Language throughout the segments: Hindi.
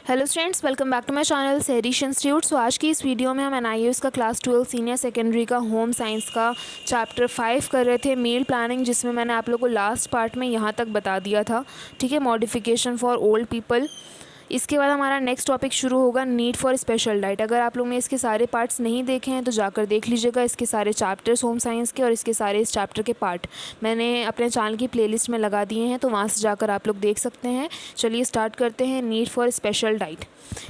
Hello students, welcome back to my channel सेरिश इंस्टीट्यूट। सो आज की इस वीडियो में हम एनआईओएस का क्लास 12 सीनियर सेकेंडरी का होम साइंस का चैप्टर 5 कर रहे थे, मील प्लानिंग, जिसमें मैंने आप लोगों को लास्ट पार्ट में यहाँ तक बता दिया था। ठीक है, मॉडिफिकेशन फॉर ओल्ड पीपल। इसके बाद हमारा नेक्स्ट टॉपिक शुरू होगा, नीड फॉर स्पेशल डाइट। अगर आप लोग ने इसके सारे पार्ट्स नहीं देखे हैं तो जाकर देख लीजिएगा। इसके सारे चैप्टर्स होम साइंस के और इसके सारे इस चैप्टर के पार्ट मैंने अपने चैनल की प्लेलिस्ट में लगा दिए हैं, तो वहाँ से जाकर आप लोग देख सकते हैं। चलिए स्टार्ट करते हैं। Need for special diet.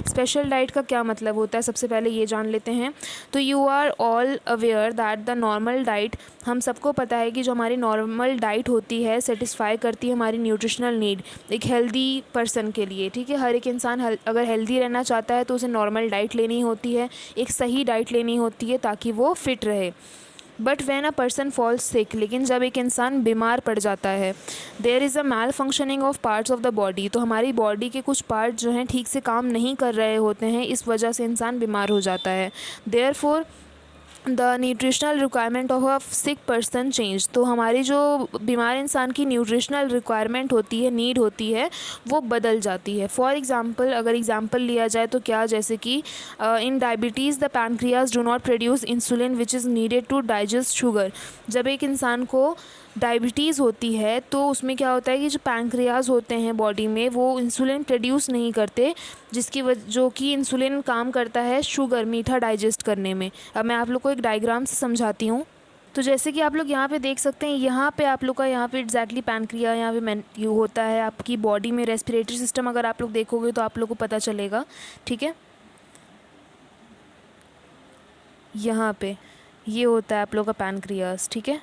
Special diet का क्या मतलब होता है, सबसे पहले ये जान लेते हैं। तो you are all aware that the normal diet, हम सबको पता है कि जो हमारी नॉर्मल डाइट होती है सेटिस्फाई करती है हमारी न्यूट्रिशनल नीड एक हेल्दी पर्सन के लिए। ठीक है, हर एक इंसान अगर हेल्दी रहना चाहता है तो उसे नॉर्मल डाइट लेनी होती है, एक सही डाइट लेनी होती है ताकि वो फिट रहे। But when a person falls sick, लेकिन जब एक इंसान बीमार पड़ जाता है, there is a malfunctioning of parts of the body, तो हमारी बॉडी के कुछ पार्ट जो हैं ठीक से काम नहीं कर रहे होते हैं, इस वजह से इंसान बीमार हो जाता है। Therefore the nutritional requirement of a sick person change, तो हमारी जो बीमार इंसान की न्यूट्रिशनल रिक्वायरमेंट होती है, नीड होती है, वो बदल जाती है। फॉर एग्जांपल, अगर एग्जांपल लिया जाए तो क्या, जैसे कि in diabetes the pancreas do not produce insulin which is needed to digest sugar. जब एक इंसान को डायबिटीज़ होती है तो उसमें क्या होता है कि जो पैनक्रियाज होते हैं बॉडी में, वो इंसुलिन प्रोड्यूस नहीं करते, जो कि इंसुलिन काम करता है शुगर, मीठा डाइजेस्ट करने में। अब मैं आप लोग को एक डायग्राम से समझाती हूँ। तो जैसे कि आप लोग यहाँ पे देख सकते हैं, यहाँ पे आप लोग का यहाँ पे एग्जैक्टली पैनक्रिया यहाँ पे यू होता है आपकी बॉडी में। रेस्पिरेटरी सिस्टम अगर आप लोग देखोगे तो आप लोग को पता चलेगा। ठीक है, यहाँ पे ये होता है आप लोग का पैनक्रियाज। ठीक है,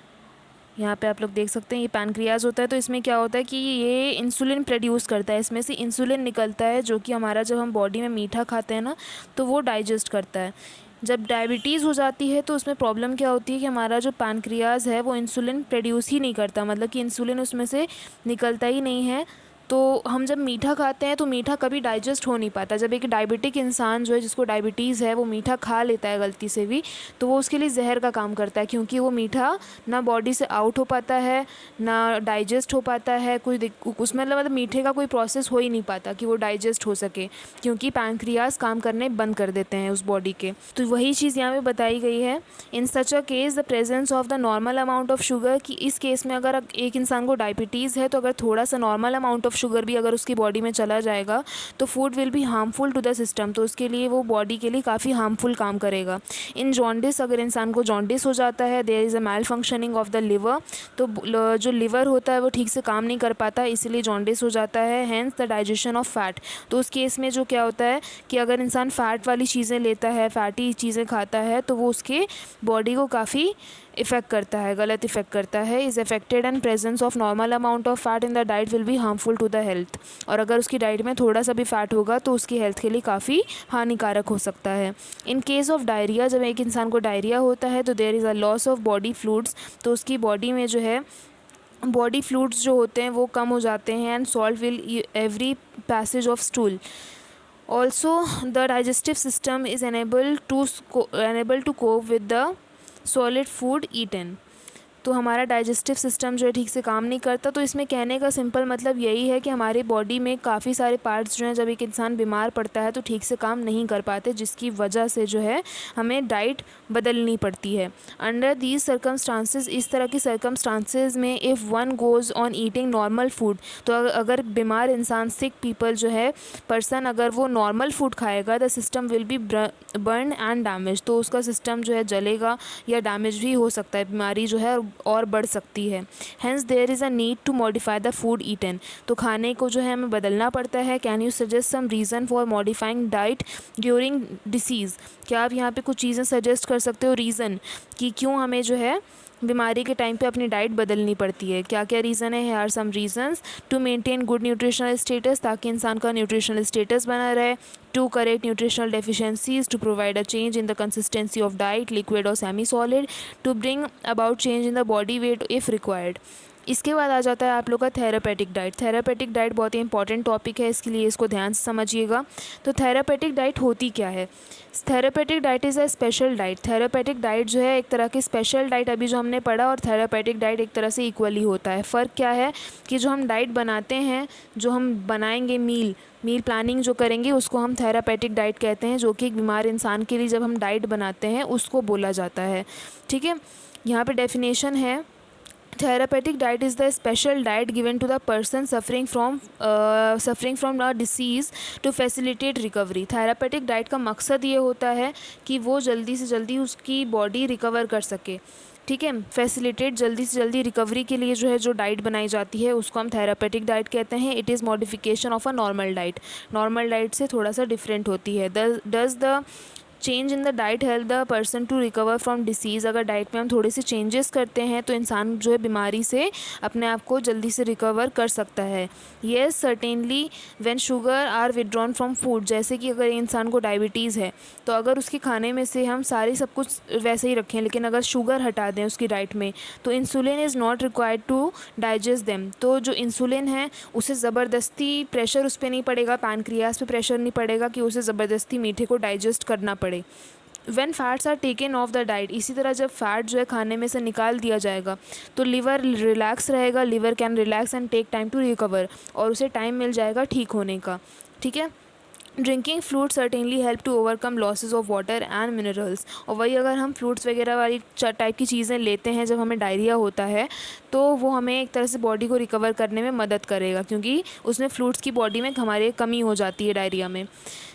यहाँ पे आप लोग देख सकते हैं ये पैनक्रियाज होता है। तो इसमें क्या होता है कि ये इंसुलिन प्रोड्यूस करता है, इसमें से इंसुलिन निकलता है जो कि हमारा, जब हम बॉडी में मीठा खाते हैं ना, तो वो डाइजेस्ट करता है। जब डायबिटीज़ हो जाती है तो उसमें प्रॉब्लम क्या होती है कि हमारा जो पैनक्रियाज है वो इंसुलिन प्रोड्यूस ही नहीं करता, मतलब कि इंसुलिन उसमें से निकलता ही नहीं है। तो हम जब मीठा खाते हैं तो मीठा कभी डाइजेस्ट हो नहीं पाता। जब एक डायबिटिक इंसान जो है, जिसको डायबिटीज़ है, वो मीठा खा लेता है गलती से भी, तो वो उसके लिए जहर का काम करता है, क्योंकि वो मीठा ना बॉडी से आउट हो पाता है, ना डाइजेस्ट हो पाता है। उसमें मतलब मीठे का कोई प्रोसेस हो ही नहीं पाता कि वो डाइजेस्ट हो सके, क्योंकि पैनक्रियाज काम करने बंद कर देते हैं उस बॉडी के। तो वही चीज़ यहाँ पे बताई गई है। In such a case the presence of the normal amount of sugar, कि इस केस में अगर एक इंसान को डायबिटीज़ है तो अगर थोड़ा सा नॉर्मल अमाउंट ऑफ शुगर भी अगर उसकी बॉडी में चला जाएगा तो food will be harmful to the system, तो उसके लिए वो बॉडी के लिए काफ़ी हार्मफुल काम करेगा। इन जॉन्डिस, अगर इंसान को जॉन्डिस हो जाता है, there is a malfunctioning of the liver, तो जो लिवर होता है वो ठीक से काम नहीं कर पाता, इसलिए जॉन्डिस हो जाता है। Hence the digestion of fat, तो उस केस में जो क्या होता है कि अगर इंसान फैट वाली चीज़ें लेता है, फैटी चीज़ें खाता है, तो वो उसके बॉडी को काफ़ी इफ़ेक्ट करता है, गलत इफ़ेक्ट करता है। Is affected and presence of normal amount of fat in the diet will be harmful to the health, और अगर उसकी डाइट में थोड़ा सा भी फैट होगा तो उसकी हेल्थ के लिए काफ़ी हानिकारक हो सकता है। इन केस ऑफ डायरिया, जब एक इंसान को डायरिया होता है तो there is a loss of body fluids, तो उसकी बॉडी में जो है बॉडी फ्लूइड्स जो होते हैं वो कम हो जाते हैं। And salt will every passage of stool. Also the digestive system is enable to cope with the solid food eaten, तो हमारा डाइजेस्टिव सिस्टम जो है ठीक से काम नहीं करता। तो इसमें कहने का सिंपल मतलब यही है कि हमारी बॉडी में काफ़ी सारे पार्ट्स जो हैं, जब एक इंसान बीमार पड़ता है तो ठीक से काम नहीं कर पाते, जिसकी वजह से जो है हमें डाइट बदलनी पड़ती है। अंडर दीज सर्कमस्टांसेस, इस तरह की सर्कमस्टांसेस में, if one goes on eating normal food, तो अगर बीमार इंसान, सिक पीपल जो है पर्सन, अगर वो नॉर्मल फूड खाएगा, the system will be burn and damage, तो उसका सिस्टम जो है जलेगा या डैमेज भी हो सकता है, बीमारी जो है और बढ़ सकती है। Hence there is a need to modify the food eaten, तो खाने को जो है हमें बदलना पड़ता है। Can you suggest some reason for modifying diet during disease, क्या आप यहाँ पे कुछ चीज़ें सजेस्ट कर सकते हो, रीज़न कि क्यों हमें जो है बीमारी के टाइम पे अपनी डाइट बदलनी पड़ती है? क्या क्या रीज़न है? Are some reasons to maintain good nutritional status, ताकि इंसान का न्यूट्रिशनल स्टेटस बना रहे। To correct nutritional deficiencies, to provide a change in the consistency of diet, liquid और semi solid, to bring about change in the body weight if required. इसके बाद आ जाता है आप लोग का थेरापेटिक डाइट। थेरापेटिक डाइट बहुत ही इंपॉर्टेंट टॉपिक है, इसके लिए इसको ध्यान से समझिएगा। तो थेरापेटिक डाइट होती क्या है? Therapeutic diet is a special diet. Therapeutic diet जो है एक तरह की स्पेशल डाइट अभी जो हमने पढ़ा, और थेरापेटिक डाइट एक तरह से इक्वली होता है। फ़र्क क्या है कि जो हम डाइट बनाते हैं, जो हम बनाएंगे मील प्लानिंग जो करेंगे, उसको हम थेरापेटिक डाइट कहते हैं, जो कि एक बीमार इंसान के लिए जब हम डाइट बनाते हैं उसको बोला जाता है। ठीक है, यहाँ पे डेफिनेशन है, therapeutic diet is the special diet given to the person suffering from a disease to facilitate recovery। therapeutic diet का मकसद ये होता है कि वो जल्दी से जल्दी उसकी बॉडी रिकवर कर सके। ठीक है, फैसिलिटेट, जल्दी से जल्दी रिकवरी के लिए जो है जो डाइट बनाई जाती है उसको हम थेरापेटिक डाइट कहते हैं। It is modification of a normal diet. Normal diet से थोड़ा सा डिफरेंट होती है। Does the change in the diet help the person to recover from disease. अगर डाइट में हम थोड़े से चेंजेस करते हैं तो इंसान जो है बीमारी से अपने आप को जल्दी से रिकवर कर सकता है। Yes certainly when sugar are withdrawn from food. जैसे कि अगर इंसान को डायबिटीज़ है तो अगर उसके खाने में से हम सारे सब कुछ वैसे ही रखें, लेकिन अगर शुगर हटा दें उसकी डाइट में, तो insulin is not required to digest them. तो जो इंसुलिन है उसे ज़बरदस्ती प्रेशर उस पर नहीं पड़ेगा, पैनक्रियास पे प्रेशर नहीं पड़ेगा कि उसे ज़बरदस्ती मीठे को डाइजेस्ट करना पड़े। When fats are taken off the diet, इसी तरह जब फैट जो है खाने में से निकाल दिया जाएगा तो लिवर रिलैक्स रहेगा। Liver can relax and take time to recover, और उसे टाइम मिल जाएगा ठीक होने का। ठीक है, drinking fluids certainly help to overcome losses of water and minerals. और वही अगर हम फ्रूट्स वगैरह वाली टाइप की चीज़ें लेते हैं जब हमें डायरिया होता है, तो वो हमें एक तरह से बॉडी को रिकवर करने में मदद करेगा, क्योंकि उसमें फ्रूट्स की बॉडी में हमारे कमी हो जाती है डायरिया में।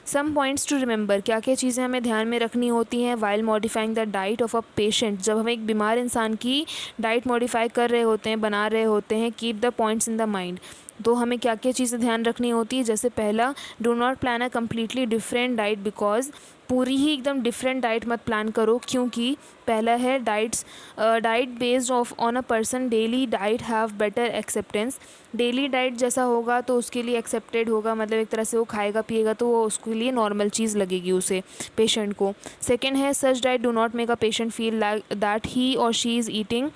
सम पॉइंट्स टू रिमेंबर, क्या क्या चीज़ें हमें ध्यान में रखनी होती हैं while modifying the diet of a patient. जब हम एक बीमार इंसान की डाइट मॉडिफाई कर रहे होते हैं, बना रहे होते हैं, keep the points in the mind. तो हमें क्या क्या चीज़ें ध्यान रखनी होती है? जैसे पहला, do not plan a completely different diet, because पूरी ही एकदम डिफरेंट डाइट मत प्लान करो, क्योंकि पहला है diet based of on a person daily diet have better acceptance. Daily diet जैसा होगा तो उसके लिए एक्सेप्टेड होगा, मतलब एक तरह से वो खाएगा पिएगा तो वो उसके लिए नॉर्मल चीज़ लगेगी उसे, पेशेंट को। सेकेंड है, such diet do not make a patient feel like that he और she is eating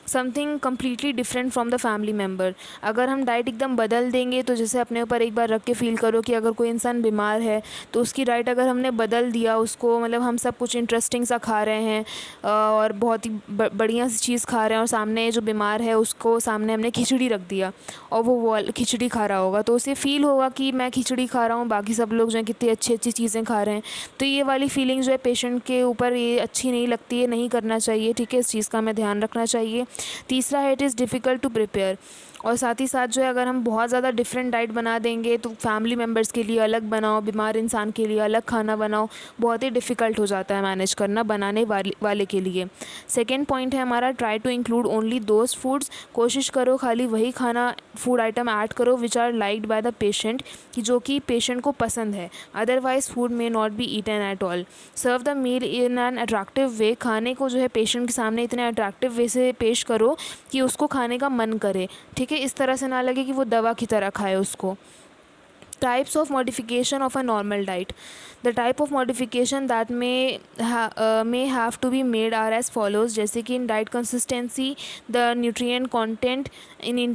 something completely different from the family member. अगर हम डाइट एकदम बदल देंगे, तो जैसे अपने ऊपर एक बार रख के फ़ील करो कि अगर कोई इंसान बीमार है तो उसकी डाइट अगर हमने बदल दिया उसको, मतलब हम सब कुछ इंटरेस्टिंग सा खा रहे हैं और बहुत ही बढ़िया सी चीज़ खा रहे हैं, और सामने जो बीमार है उसको सामने हमने खिचड़ी रख दिया और वो खिचड़ी खा रहा होगा, तो उसे फ़ील होगा कि मैं खिचड़ी खा रहा हूँ, बाकी सब लोग जो हैं कितनी अच्छी अच्छी चीज़ें खा रहे हैं। तो ये वाली फीलिंग जो है पेशेंट के ऊपर ये अच्छी नहीं लगती है, नहीं करना चाहिए। ठीक है, इस चीज़ का हमें ध्यान रखना चाहिए। तीसरा है, it is difficult to prepare. और साथ ही साथ जो है अगर हम बहुत ज़्यादा डिफरेंट डाइट बना देंगे तो फैमिली मेम्बर्स के लिए अलग बनाओ, बीमार इंसान के लिए अलग खाना बनाओ, बहुत ही डिफ़िकल्ट हो जाता है मैनेज करना बनाने वाले के लिए। सेकेंड पॉइंट है हमारा, try to include only those foods. कोशिश करो खाली वही खाना फूड आइटम ऐड करो which are liked by the patient, कि जो कि पेशेंट को पसंद है। Otherwise food may not be eaten at all. Serve the meal in an attractive way. खाने को जो है पेशेंट के सामने इतने अट्रैक्टिव वे से पेश करो कि उसको खाने का मन करे। ठीक है, इस तरह से ना लगे कि वो दवा की तरह खाए उसको। Types of modification of a normal diet. The type of modification that may have to be made are as follows, जैसे कि in diet consistency, the nutrient content in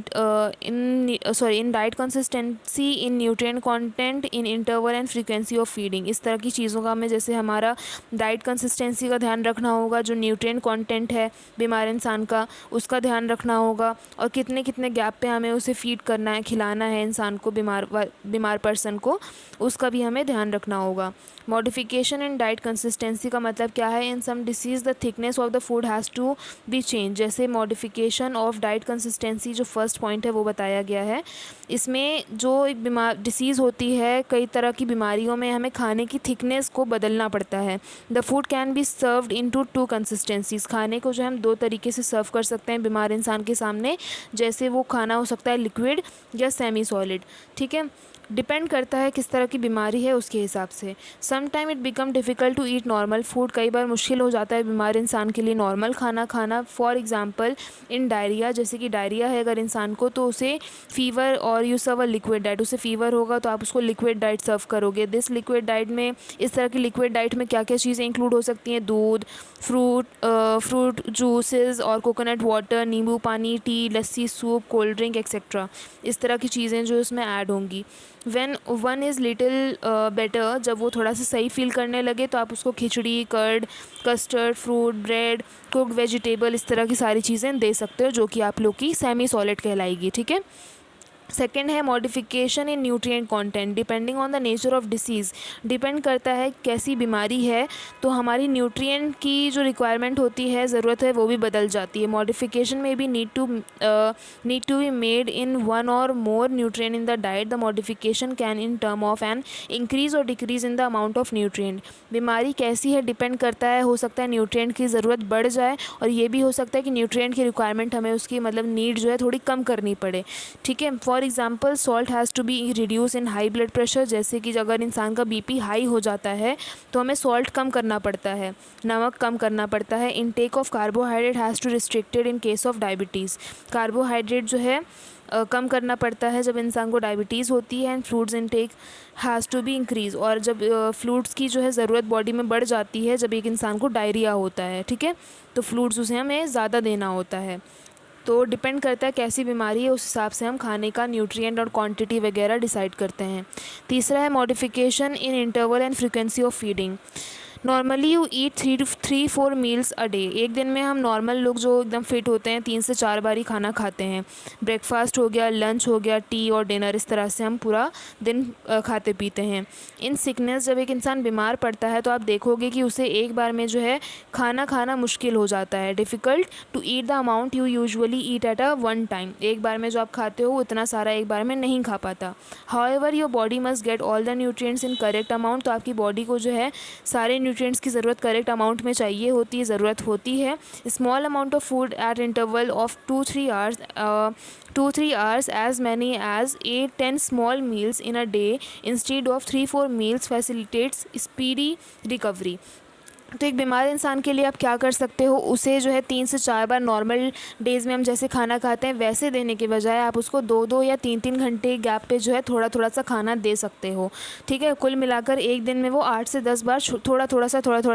diet consistency, in nutrient content, in interval and frequency of feeding। इस तरह की चीज़ों का हमें, जैसे हमारा डाइट कंसिस्टेंसी का ध्यान रखना होगा, जो न्यूट्रिएंट कंटेंट है बीमार इंसान का उसका ध्यान रखना होगा, और कितने कितने गैप पे हमें उसे फीड करना है, खिलाना है इंसान को, बीमार पर्सन को, उसका भी हमें ध्यान रखना होगा। मॉडिफिकेशन इन डाइट कंसिस्टेंसी का मतलब क्या है? In some disease the thickness of the food has to be change. जैसे मॉडिफिकेशन ऑफ डाइट कंसिस्टेंसी जो फर्स्ट पॉइंट है वो बताया गया है। इसमें जो एक डिसीज़ होती है, कई तरह की बीमारियों में हमें खाने की थिकनेस को बदलना पड़ता है। The food can be served into two consistencies. खाने को जो हम दो तरीके से सर्व कर सकते हैं बीमार इंसान के सामने, जैसे वो खाना हो सकता है लिक्विड या सेमी सॉलिड। ठीक है, डिपेंड करता है किस तरह की बीमारी है उसके हिसाब से। Some time it become difficult to eat normal food, कई बार मुश्किल हो जाता है बीमार इंसान के लिए नॉर्मल खाना खाना। फॉर एग्ज़ाम्पल इन डायरिया, जैसे कि डायरिया है अगर इंसान को तो उसे फ़ीवर और you serve a liquid diet, उसे फ़ीवर होगा तो आप उसको लिक्विड डाइट सर्व करोगे। दिस लिक्विड डाइट में, इस तरह की लिक्विड डाइट में क्या क्या चीज़ें इंक्लूड हो सकती हैं? दूध, फ्रूट जूसेस और कोकोनट वाटर, नींबू पानी, टी, लस्सी, सूप, कोल्ड ड्रिंक एक्सेट्रा, इस तरह की चीज़ें जो इसमें ऐड होंगी। When one is little better, जब वो थोड़ा सा सही फील करने लगे तो आप उसको khichdi, curd, custard, fruit, bread, cooked vegetable, इस तरह की सारी चीज़ें दे सकते हो जो कि आप लोग की सेमी सॉलिड कहलाएगी। ठीक है। सेकेंड है modification in nutrient content depending on the nature of disease. Depend करता है कैसी बीमारी है तो हमारी न्यूट्रिएंट की जो रिक्वायरमेंट होती है, ज़रूरत है, वो भी बदल जाती है। मॉडिफिकेशन में भी need to be made in one और more nutrient in the diet. The modification can in term of an increase और decrease in the amount of nutrient. बीमारी कैसी है डिपेंड करता है, हो सकता है न्यूट्रिएंट की ज़रूरत बढ़ जाए और ये भी हो सकता है कि न्यूट्रिएंट की रिक्वायरमेंट हमें उसकी मतलब नीड जो है थोड़ी कम करनी पड़े। ठीक है। For example salt has to be reduce in high blood pressure, जैसे कि अगर इंसान का बीपी हाई हो जाता है तो हमें सॉल्ट कम करना पड़ता है, नमक कम करना पड़ता है। Intake of carbohydrate has to restricted in case of diabetes. Carbohydrate जो है कम करना पड़ता है जब इंसान को डायबिटीज़ होती है। And fruits intake has to be increase, और जब फ्रूट्स की जो है ज़रूरत बॉडी में बढ़ जाती है जब एक इंसान को डायरिया होता है। ठीक है। तो फ्रूट्स उसे हमें ज़्यादा देना होता है। तो डिपेंड करता है कैसी बीमारी है, उस हिसाब से हम खाने का न्यूट्रिएंट और क्वांटिटी वगैरह डिसाइड करते हैं। तीसरा है modification in interval and frequency of feeding. Normally you eat 3 to 4 meals a day. एक दिन में हम नॉर्मल लोग जो एकदम फिट होते हैं 3 से 4 बार ही खाना खाते हैं। ब्रेकफास्ट हो गया, लंच हो गया, टी और डिनर, इस तरह से हम पूरा दिन खाते पीते हैं। इन सिकनेस, जब एक इंसान बीमार पड़ता है तो आप देखोगे कि उसे एक बार में जो है खाना खाना मुश्किल हो जाता है। Difficult to eat the amount you usually eat at a one time. एक बार में जो आप खाते हो उतना सारा एक बार में नहीं खा पाता। However your body must get all the nutrients in correct amount. तो आपकी बॉडी को जो है सारे न्यूट्रिएंट्स की ज़रूरत करेक्ट अमाउंट में चाहिए होती है, ज़रूरत होती है। Small amount of food at interval of 2-3 hours as many as 8-10 small meals in a day instead of 3-4 meals facilitates speedy recovery। तो एक बीमार इंसान के लिए आप क्या कर सकते हो, उसे जो है 3 से 4 बार नॉर्मल डेज़ में हम जैसे खाना खाते हैं वैसे देने के बजाय आप उसको 2-2 या 3-3 घंटे गैप पे जो है थोड़ा थोड़ा सा खाना दे सकते हो। ठीक है। कुल मिलाकर एक दिन में वो 8 से 10 बार थोड़ा थोड़ा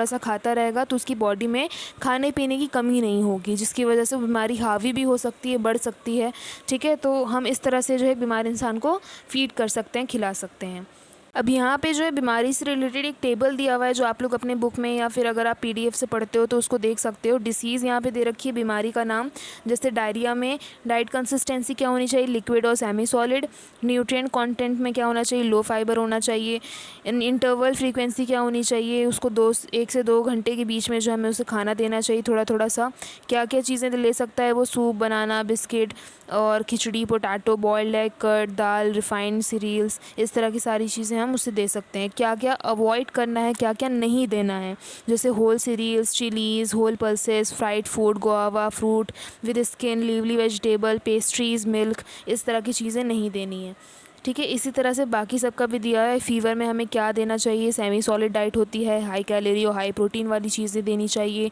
सा खाता रहेगा तो उसकी बॉडी में खाने पीने की कमी नहीं होगी, जिसकी वजह से बीमारी हावी भी हो सकती है, बढ़ सकती है। ठीक है। तो हम इस तरह से जो है बीमार इंसान को फीड कर सकते हैं, खिला सकते हैं। अब यहाँ पे जो है बीमारी से रिलेटेड एक टेबल दिया हुआ है जो आप लोग अपने बुक में या फिर अगर आप पीडीएफ से पढ़ते हो तो उसको देख सकते हो। डिसीज़ यहाँ पे दे रखी है, बीमारी का नाम, जैसे डायरिया में डाइट कंसिस्टेंसी क्या होनी चाहिए, लिक्विड और सेमी सॉलिड। न्यूट्रिएंट कंटेंट में क्या होना चाहिए, लो फाइबर होना चाहिए। इंटरवल फ्रीक्वेंसी क्या होनी चाहिए, उसको 1 से 2 घंटे के बीच में जो हमें उसे खाना देना चाहिए थोड़ा थोड़ा सा। क्या क्या चीज़ें ले सकता है वो, सूप, बनाना, बिस्किट और खिचड़ी, पोटैटो, बॉइल्ड एग, कर्ड, दाल, रिफाइंड सीरियल्स, इस तरह की सारी चीज़ें हम उसे दे सकते हैं। क्या क्या अवॉइड करना है, क्या क्या नहीं देना है, जैसे whole cereals, chillies, whole pulses, fried food, guava fruit with skin, leafy vegetable, pastries, milk, इस तरह की चीज़ें नहीं देनी है। ठीक है। इसी तरह से बाकी सबका भी दिया है। फ़ीवर में हमें क्या देना चाहिए, सेमी सॉलिड डाइट होती है, हाई कैलोरी और हाई प्रोटीन वाली चीज़ें देनी चाहिए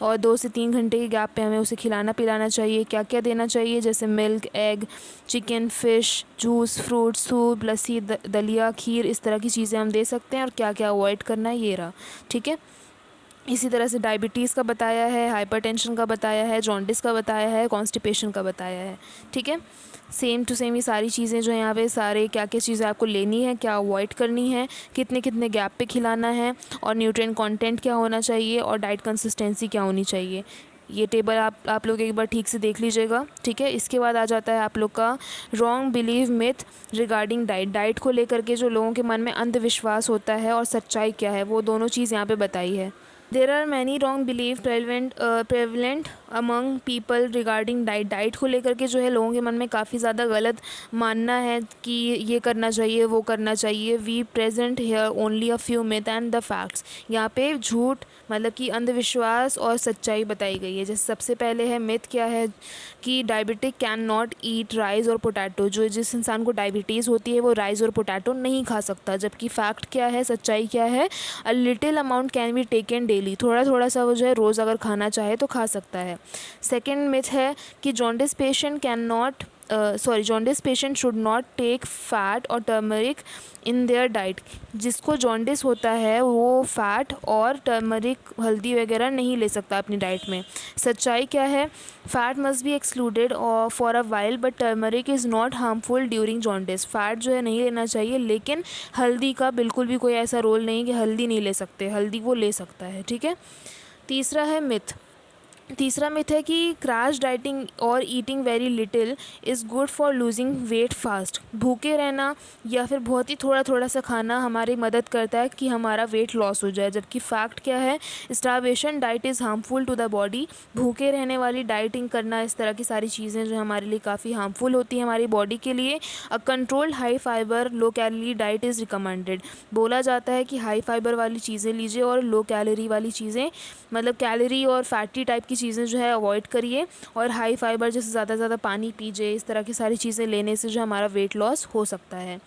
और 2 से 3 घंटे के गैप पे हमें उसे खिलाना पिलाना चाहिए। क्या क्या देना चाहिए, जैसे milk, egg, chicken, fish, juice, fruit, soup, lassi, दलिया, खीर, इस तरह की चीज़ें हम दे सकते हैं। और क्या क्या अवॉइड करना है ये रहा। ठीक है। इसी तरह से डायबिटीज़ का बताया है, हाइपरटेंशन का बताया है, जॉन्डिस का बताया है, कॉन्स्टिपेशन का बताया है। ठीक है। सेम टू सेम ये सारी चीज़ें जो हैं यहाँ पे, सारे क्या क्या चीज़ें आपको लेनी है, क्या अवॉइड करनी है, कितने कितने गैप पे खिलाना है और न्यूट्रिएंट कंटेंट क्या होना चाहिए और डाइट कंसिस्टेंसी क्या होनी चाहिए। ये टेबल आप लोग एक बार ठीक से देख लीजिएगा। ठीक है। इसके बाद आ जाता है आप लोग का wrong believe myth regarding diet. Diet को लेकर के जो लोगों के मन में अंधविश्वास होता है और सच्चाई क्या है, वो दोनों चीज़ यहाँ पे बताई है। There are many wrong beliefs prevalent among people regarding diet को लेकर के जो है लोगों के मन में काफ़ी ज़्यादा गलत मानना है कि ये करना चाहिए वो करना चाहिए। We present here only a few myth and the facts. यहाँ पे झूठ मतलब कि अंधविश्वास और सच्चाई बताई गई है। जैसे सबसे पहले है मिथ क्या है कि diabetic can not eat rice और पोटैटो, जो जिस इंसान को डायबिटीज़ होती है वो राइस और पोटैटो नहीं खा सकता। जबकि फैक्ट क्या है, सच्चाई क्या है, a little amount can be taken daily, थोड़ा थोड़ा सा वो जो है रोज़ अगर खाना चाहे तो खा सकता है। सेकेंड मिथ है कि jaundice patient can not jaundice patient should not take fat और टर्मरिक इन देयर डाइट। जिसको जॉन्डिस होता है वो फैट और टर्मरिक हल्दी वगैरह नहीं ले सकता अपनी डाइट में। सच्चाई क्या है, fat must be excluded for a while but turmeric is not harmful during jaundice. Fat जो है नहीं लेना चाहिए, लेकिन हल्दी का बिल्कुल भी कोई ऐसा रोल नहीं कि हल्दी नहीं ले सकते, हल्दी वो ले सकता है। ठीक है। तीसरा मिथ है कि क्रैश डाइटिंग और eating very little is good for losing weight fast. भूखे रहना या फिर बहुत ही थोड़ा थोड़ा सा खाना हमारी मदद करता है कि हमारा वेट लॉस हो जाए। जबकि फैक्ट क्या है, starvation diet is harmful to the body. भूखे रहने वाली डाइटिंग करना, इस तरह की सारी चीज़ें जो हमारे लिए काफ़ी हार्मफुल होती हैं हमारी बॉडी के लिए। A controlled high fibre low calorie diet is recommended. बोला जाता है कि हाई फाइबर वाली चीज़ें लीजिए और लो कैलोरी वाली चीज़ें, मतलब कैलोरी और फैटी टाइप की चीज़ें जो है अवॉइड करिए, और हाई फाइबर जैसे ज़्यादा से ज़्यादा पानी पीजिए। इस तरह की सारी चीज़ें लेने से जो हमारा वेट लॉस हो सकता है।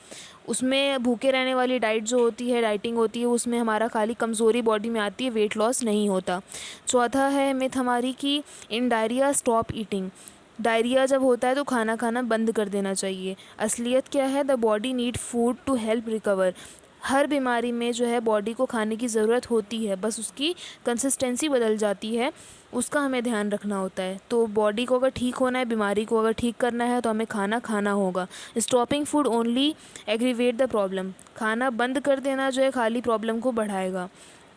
उसमें भूखे रहने वाली डाइट जो होती है, डाइटिंग होती है, उसमें हमारा खाली कमज़ोरी बॉडी में आती है, वेट लॉस नहीं होता। चौथा है मिथ हमारी कि इन डायरिया स्टॉप ईटिंग। डायरिया जब होता है तो खाना खाना बंद कर देना चाहिए। असलियत क्या है, the body need food to help recover. हर बीमारी में जो है बॉडी को खाने की ज़रूरत होती है, बस उसकी कंसिस्टेंसी बदल जाती है, उसका हमें ध्यान रखना होता है। तो बॉडी को अगर ठीक होना है, बीमारी को अगर ठीक करना है तो हमें खाना खाना होगा। Stopping food only aggravate the problem. खाना बंद कर देना जो है खाली प्रॉब्लम को बढ़ाएगा।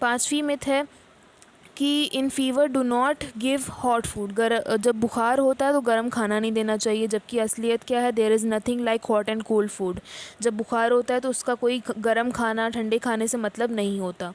पांचवी मिथ है कि in fever do not give hot food. जब बुखार होता है तो गर्म खाना नहीं देना चाहिए। जबकि असलियत क्या है, there is nothing like hot and cold food. जब बुखार होता है तो उसका कोई गर्म खाना ठंडे खाने से मतलब नहीं होता।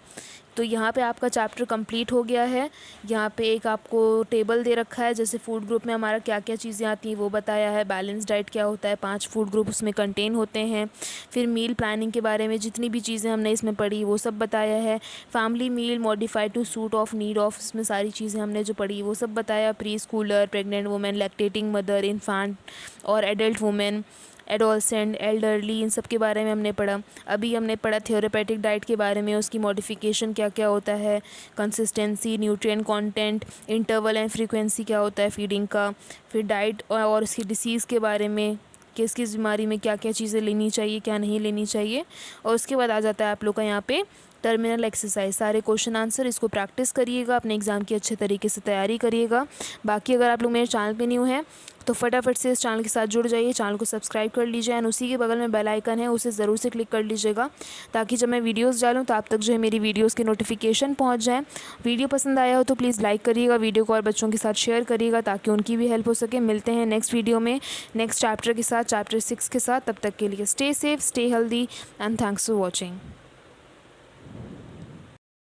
तो यहाँ पे आपका चैप्टर कंप्लीट हो गया है। यहाँ पे एक आपको टेबल दे रखा है, जैसे फूड ग्रुप में हमारा क्या क्या चीज़ें आती हैं वो बताया है। बैलेंस डाइट क्या होता है, 5 फूड ग्रुप उसमें कंटेन होते हैं। फिर मील प्लानिंग के बारे में जितनी भी चीज़ें हमने इसमें पढ़ी वो सब बताया है। Family meal modified to suit of need of, इसमें सारी चीज़ें हमने जो पढ़ी वो सब बताया। Preschooler, pregnant women, lactating mother, infant और एडल्ट वुमेन, एडोलसेंट, एल्डरली, इन सब के बारे में हमने पढ़ा। अभी हमने पढ़ा थेरेपेटिक डाइट के बारे में, उसकी मॉडिफिकेशन क्या क्या होता है, consistency, nutrient content, interval and frequency क्या होता है फीडिंग का। फिर डाइट और उसकी डिसीज़ के बारे में, किस किस बीमारी में क्या क्या चीज़ें लेनी चाहिए क्या नहीं लेनी चाहिए। और उसके बाद आ जाता है आप लोग का यहाँ पे टर्मिनल एक्सरसाइज, सारे क्वेश्चन आंसर। इसको प्रैक्टिस करिएगा, अपने एग्ज़ाम की अच्छे तरीके से तैयारी करिएगा। बाकी अगर आप लोग मेरे चैनल पे न्यू हैं तो फटाफट से इस चैनल के साथ जुड़ जाइए, चैनल को सब्सक्राइब कर लीजिए एंड उसी के बगल में बेल आइकन है उसे ज़रूर से क्लिक कर लीजिएगा, ताकि जब मैं वीडियोस डालूं तो आप तक जो है मेरी वीडियोस की नोटिफिकेशन पहुंच जाए। वीडियो पसंद आया हो तो प्लीज़ लाइक करिएगा, वीडियो को और बच्चों के साथ शेयर करिएगा ताकि उनकी भी हेल्प हो सके। मिलते हैं नेक्स्ट वीडियो में नेक्स्ट चैप्टर के साथ, चैप्टर 6 के साथ। तब तक के लिए stay safe, stay healthy and thanks for watching.